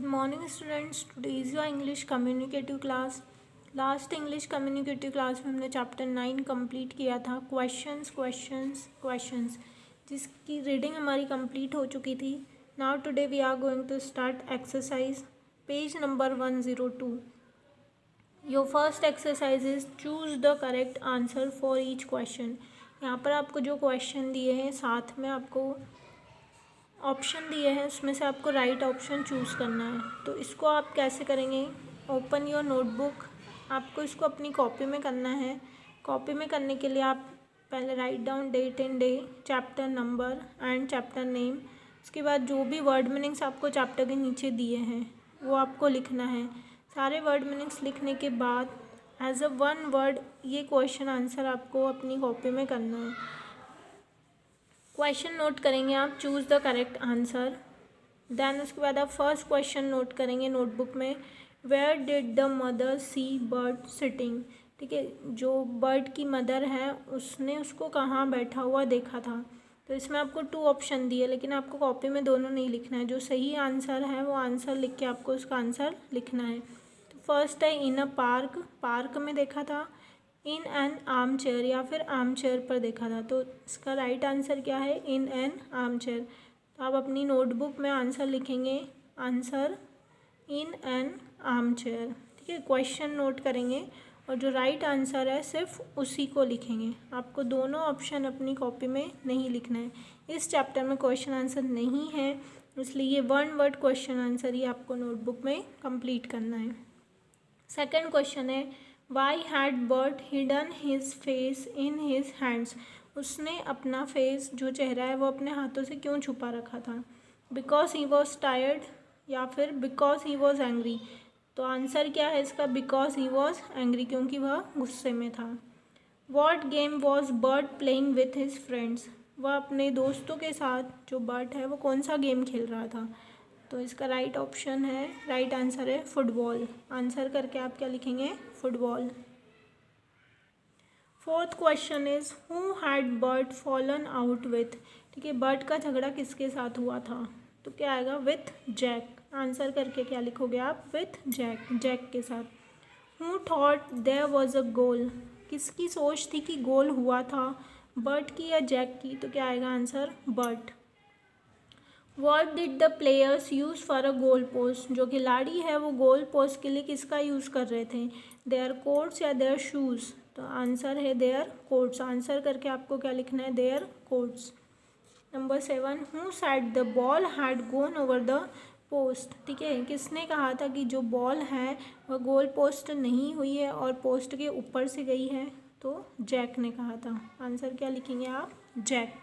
Good morning students, today is your English communicative class. Last English communicative class में हमने chapter 9 complete किया था, questions questions questions, जिसकी reading हमारी complete हो चुकी थी। Now today we are going to start exercise page number 102। Your first exercise is choose the correct answer for each question. यहाँ पर आपको जो क्वेश्चन दिए हैं साथ में आपको ऑप्शन दिए हैं, उसमें से आपको राइट ऑप्शन चूज़ करना है। तो इसको आप कैसे करेंगे? Open your notebook. आपको इसको अपनी कॉपी में करना है। कॉपी में करने के लिए आप पहले write down date and day, chapter number and chapter name. उसके बाद जो भी वर्ड मीनिंग्स आपको चैप्टर के नीचे दिए हैं वो आपको लिखना है। सारे वर्ड मीनिंग्स लिखने के बाद एज अ वन वर्ड ये क्वेश्चन आंसर आपको अपनी कॉपी में करना है। क्वेश्चन नोट करेंगे आप, choose the correct answer. Then उसके बाद आप फर्स्ट क्वेश्चन नोट करेंगे नोटबुक में, where did the mother sea bird sitting. ठीक है, जो बर्ड की मदर है उसने उसको कहाँ बैठा हुआ देखा था। तो इसमें आपको 2 ऑप्शन दिए, लेकिन आपको कॉपी में दोनों नहीं लिखना है। जो सही आंसर है वो आंसर लिख के आपको उसका आंसर लिखना है। तो फर्स्ट है इन अ पार्क, पार्क में देखा था। इन एन आर्म चेयर, या फिर आर्म चेयर पर देखा था। तो इसका राइट आंसर क्या है? In an arm chair. तो आप अपनी नोटबुक में आंसर लिखेंगे, answer in an arm chair. ठीक है, क्वेश्चन नोट करेंगे और जो राइट आंसर है सिर्फ उसी को लिखेंगे। आपको दोनों ऑप्शन अपनी कॉपी में नहीं लिखना है। इस चैप्टर में क्वेश्चन आंसर नहीं है, इसलिए ये वन वर्ड क्वेश्चन आंसर ही आपको नोटबुक में कंप्लीट करना है। सेकंड क्वेश्चन है, why had bird hidden his face in his hands. उसने अपना फेस, जो चेहरा है वो अपने हाथों से क्यों छुपा रखा था? बिकॉज ही वॉज टायर्ड, या फिर बिकॉज ही वॉज एंग्री। तो आंसर क्या है इसका? बिकॉज ही वॉज एंग्री, क्योंकि वह गुस्से में था। What game was bird playing with his friends. वह अपने दोस्तों के साथ, जो बर्ड है वो कौन सा गेम खेल रहा था? तो इसका राइट ऑप्शन है, राइट आंसर है फुटबॉल। आंसर करके आप क्या लिखेंगे? Football. Fourth question is who had bird fallen out with. ठीक है, बर्ड का झगड़ा किसके साथ हुआ था? तो क्या आएगा? With Jack. आंसर करके क्या लिखोगे आप? विथ जैक, जैक के साथ। Who thought there was a goal. किसकी सोच थी कि गोल हुआ था? बर्ड की या जैक की? तो क्या आएगा answer? Bird. What did the players use for a goal post? जो खिलाड़ी है वो गोल पोस्ट के लिए किसका यूज़ कर रहे थे? Their coats या their shoes? तो आंसर है their coats। आंसर करके आपको क्या लिखना है? their coats। Number 7, who said the ball had gone over the post। ठीक है, किसने कहा था कि जो बॉल है वह गोल पोस्ट नहीं हुई है और पोस्ट के ऊपर से गई है? तो जैक ने कहा था। आंसर क्या लिखेंगे आप? Jack.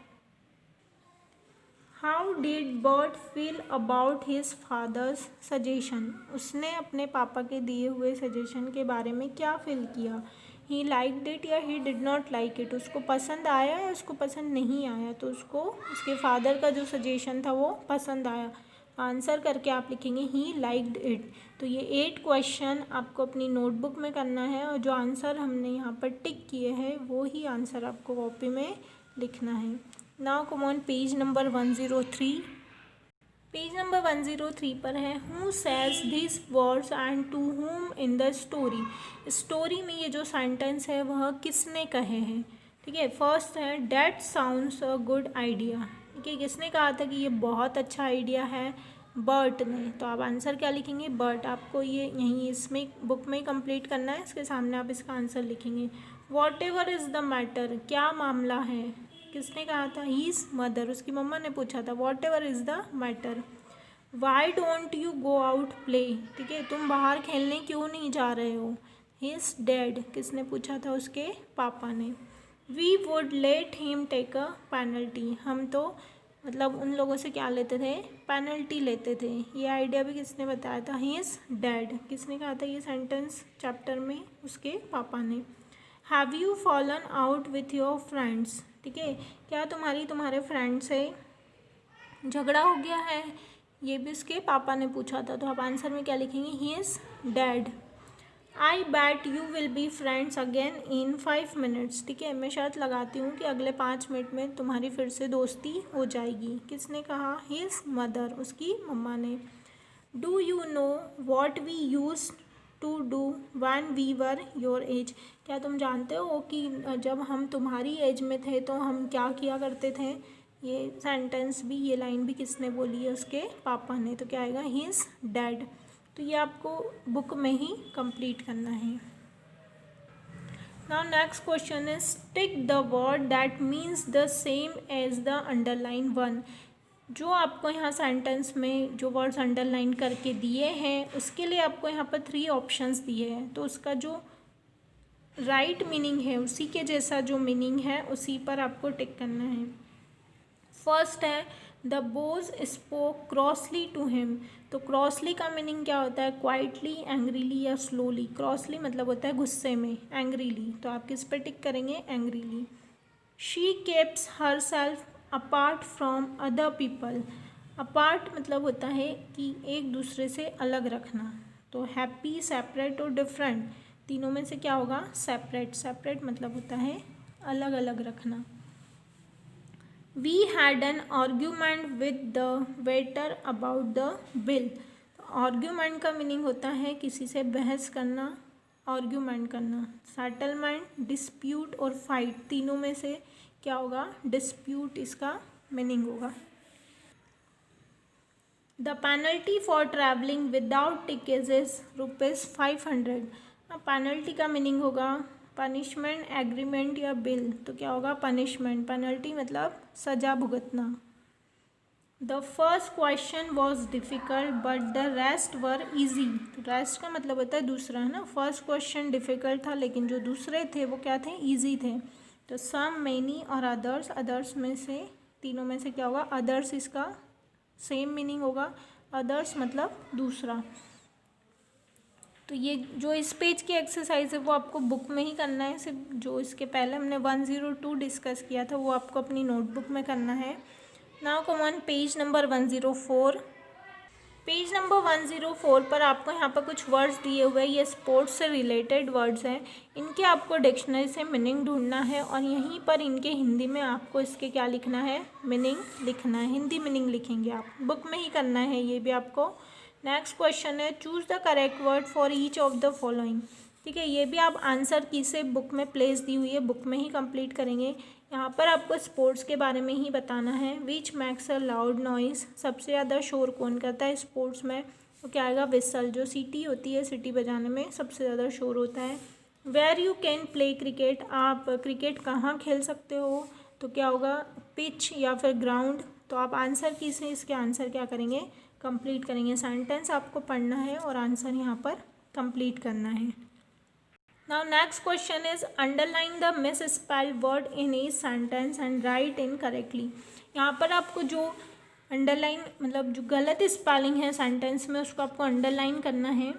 How did bird feel about his father's suggestion. उसने अपने पापा के दिए हुए सजेशन के बारे में क्या फील किया? ही लाइक्ड इट या he did not like it. उसको पसंद आया या उसको पसंद नहीं आया? तो उसको उसके फादर का जो सजेशन था वो पसंद आया। आंसर करके आप लिखेंगे ही लाइक्ड इट। तो ये 8 क्वेश्चन आपको अपनी नोटबुक में करना है और जो आंसर हमने यहाँ पर टिक किए हैं वो ही आंसर आपको कॉपी में लिखना है। Now come on page number 103। Page number 103 पर है who says this words and to whom in the story. Story में ये जो सेंटेंस है वह किसने कहे हैं? ठीक है, फर्स्ट है that sounds a good idea. ठीक है, किसने कहा था कि ये बहुत अच्छा आइडिया है? बर्ट ने। तो आप आंसर क्या लिखेंगे? बर्ट। आपको ये यहीं इसमें बुक में कंप्लीट करना है, इसके सामने आप इसका आंसर लिखेंगे। What ever is the matter, क्या मामला है? किसने कहा था? हीज मदर, उसकी मम्मा ने पूछा था। What ever is the matter. Why don't you go out play. ठीक है, तुम बाहर खेलने क्यों नहीं जा रहे हो? हिज डैड, किसने पूछा था? उसके पापा ने। We would let him take a penalty. हम तो मतलब उन लोगों से क्या लेते थे? पेनल्टी लेते थे। ये आइडिया भी किसने बताया था? His dad. किसने कहा था ये सेंटेंस चैप्टर में? उसके पापा ने। Have you fallen out with your friends. ठीक है, क्या तुम्हारे फ्रेंड से झगड़ा हो गया है? ये भी उसके पापा ने पूछा था। तो आप आंसर में क्या लिखेंगे? He is dad. I bat you will be friends again in 5 minutes. ठीक है, मैं शर्त लगाती हूँ कि अगले 5 मिनट में तुम्हारी फिर से दोस्ती हो जाएगी। किसने कहा? ही इज़ मदर, उसकी मम्मा ने। Do you know what we use to do when we were your age. क्या तुम जानते हो कि जब हम तुम्हारी एज में थे तो हम क्या किया करते थे। ये सेंटेंस भी, ये लाइन भी किसने बोली है, उसके पापा ने। तो क्या आएगा, ही इज़ डैड। तो ये आपको बुक में ही कंप्लीट करना है। Now next question is tick the word that means the same as the underline one. जो आपको यहाँ सेंटेंस में जो वर्ड्स अंडरलाइन करके दिए हैं उसके लिए आपको यहाँ पर 3 ऑप्शंस दिए हैं। तो उसका जो राइट मीनिंग है, उसी के जैसा जो मीनिंग है उसी पर आपको टिक करना है। फर्स्ट है the boss spoke crossly to him. तो क्रॉसली का मीनिंग क्या होता है, क्वाइटली, एंग्रीली या स्लोली। क्रॉसली मतलब होता है गुस्से में, एंग्रीली तो आप किस पर टिक करेंगे, angrily. She keeps her self apart from other people. Apart मतलब होता है कि एक दूसरे से अलग रखना। तो हैप्पी, सेपरेट और डिफरेंट, तीनों में से क्या होगा, सेपरेट। सेपरेट मतलब होता है अलग अलग रखना। We had an argument with the waiter about the bill. Argument का मीनिंग होता है किसी से बहस करना, आर्ग्यूमेंट करना। सेटलमेंट, डिस्प्यूट और फाइट, तीनों में से क्या होगा, डिस्प्यूट इसका मीनिंग होगा। The penalty for travelling without ticket is ₹500। Penalty का मीनिंग होगा पनिशमेंट, एग्रीमेंट या बिल। तो क्या होगा, पनिशमेंट। पेनल्टी मतलब सजा भुगतना। The first question was difficult but the rest were easy. तो रेस्ट का मतलब होता है दूसरा, है ना। फर्स्ट क्वेश्चन डिफ़िकल्ट था लेकिन जो दूसरे थे वो क्या थे, ईजी थे। तो सम, मेनी और अदर्स, अदर्स में से तीनों में से क्या होगा, अदर्स इसका सेम मीनिंग होगा। अदर्स मतलब दूसरा। तो ये जो इस पेज की एक्सरसाइज है वो आपको बुक में ही करना है। सिर्फ जो इसके पहले हमने 102 डिस्कस किया था वो आपको अपनी नोटबुक में करना है। Now come on page number 104। Page number 104 पर आपको यहाँ पर कुछ वर्ड्स दिए हुए हैं। ये स्पोर्ट्स से रिलेटेड वर्ड्स हैं। इनके आपको डिक्शनरी से मीनिंग ढूंढना है और यहीं पर इनके हिंदी में आपको इसके क्या लिखना है, मीनिंग लिखना है। हिंदी मीनिंग लिखेंगे आप, बुक में ही करना है ये भी आपको। नेक्स्ट क्वेश्चन है choose the correct word for each of the following. ठीक है, ये भी आप आंसर की से बुक में प्लेस दी हुई है, बुक में ही कंप्लीट करेंगे। यहाँ पर आपको स्पोर्ट्स के बारे में ही बताना है। विच मैक्स अ लाउड नॉइज़, सबसे ज़्यादा शोर कौन करता है स्पोर्ट्स में, तो क्या आएगा, विसल। जो सीटी होती है, सीटी बजाने में सबसे ज़्यादा शोर होता है। Where you can play cricket, आप क्रिकेट कहाँ खेल सकते हो, तो क्या होगा, पिच या फिर ग्राउंड। तो आप आंसर की से इसके आंसर क्या करेंगे, कंप्लीट करेंगे। सेंटेंस आपको पढ़ना है और आंसर यहाँ पर कंप्लीट करना है। Now next question is underline the miss spelled word in each sentence and right in correctly. यहाँ पर आपको जो अंडरलाइन मतलब जो गलत स्पेलिंग है सेंटेंस में उसको आपको अंडरलाइन करना है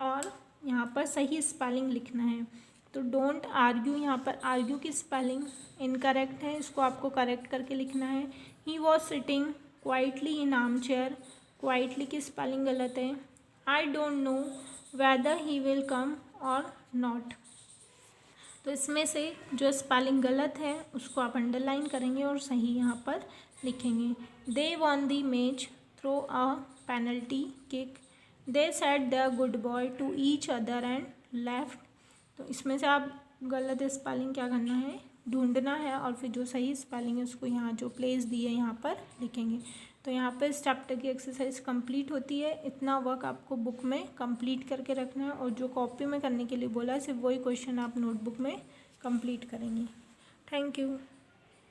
और यहाँ पर सही स्पेलिंग लिखना है। तो डोंट आर्ग्यू, यहाँ पर आर्ग्यू की स्पेलिंग इनकरेक्ट है, इसको आपको करेक्ट करके लिखना है। He was sitting quietly in arm chair, quietly की स्पेलिंग गलत है। I don't know whether he will come और नॉट, तो इसमें से जो स्पेलिंग गलत है उसको आप अंडरलाइन करेंगे और सही यहाँ पर लिखेंगे। They won the match through a penalty kick, they said the good bye to each other and left. तो इसमें से आप गलत स्पेलिंग क्या करना है, ढूंढना है और फिर जो सही स्पेलिंग है उसको यहाँ जो प्लेस दी है यहाँ पर लिखेंगे। तो यहाँ पर इस चैप्टर की एक्सरसाइज कंप्लीट होती है। इतना वर्क आपको बुक में कंप्लीट करके रखना है और जो कॉपी में करने के लिए बोला है सिर्फ वही क्वेश्चन आप नोटबुक में कंप्लीट करेंगे। Thank you.